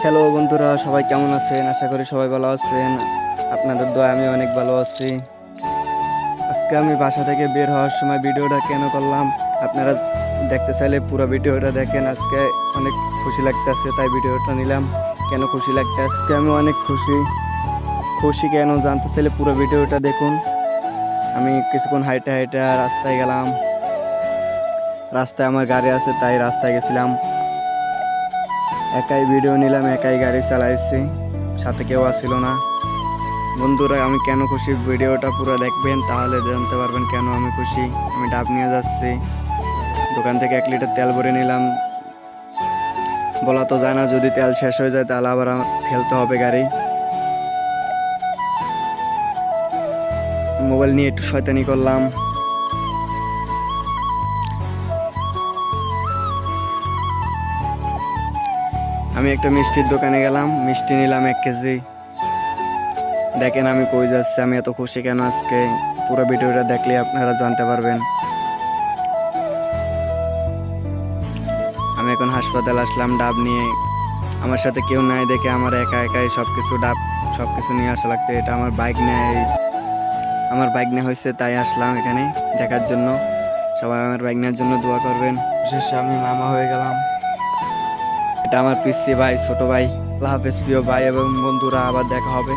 Hello বন্ধুরা, সবাই কেমন আছেন? আশা করি সবাই ভালো আছেন। আপনাদের দোয়া আমি অনেক ভালো আছি। আজকে আমি বাসা থেকে বের হওয়ার সময় ভিডিওটা কেন করলাম, আপনারা দেখতে চাইলে পুরো ভিডিওটা দেখেন। আজকে অনেক খুশি লাগতেছে, তাই ভিডিওটা নিলাম। কেন খুশি লাগছে আজকে? আমি অনেক খুশি। খুশি কেন জানতে চাইলে পুরো ভিডিওটা দেখুন। আমি কিছুক্ষণ হাইটে হাইটে রাস্তায় গেলাম। রাস্তায় আমার গাড়ি আছে, তাই রাস্তায় গেছিলাম। একাই ভিডিও নিলাম, একাই গাড়ি চালাইছি, সাথে কেউ আসছিল না। বন্ধুরা, আমি কেন খুশি ভিডিওটা পুরো দেখবেন, তাহলে জানতে পারবেন কেন আমি খুশি। আমি ডাব নিয়ে যাচ্ছি, দোকান থেকে 1 লিটার তেল ভরে নিলাম। বলা তো যায় না, যদি তেল শেষ হয়ে যায় তাহলে আবার আমার ফেলতে হবে গাড়ি। মোবাইল নিয়ে একটু শয়তানি করলাম। আমি একটা মিষ্টির দোকানে গেলাম, মিষ্টি নিলাম 1 কেজি। দেখেন আমি কই যাচ্ছি, আমি এত খুশি কেন আজকে, পুরো ভিডিওটা দেখলে আপনারা জানতে পারবেন। আমি এখন হাসপাতাল আসলাম ডাব নিয়ে। আমার সাথে কেউ নাই দেখে আমার একা একাই সবকিছু নিয়ে আসা লাগছে। এটা আমার বাইক নেওয়া হয়েছে, তাই আসলাম এখানে দেখার জন্য। সবাই আমার বাইক নেওয়ার জন্য দোয়া করবেন। শেষে আমি মামা হয়ে গেলাম। এটা আমার পিসি ভাই, ছোট ভাই। আল্লাহ হাফেজ প্রিয় ভাই এবং বন্ধুরা, আবার দেখা হবে।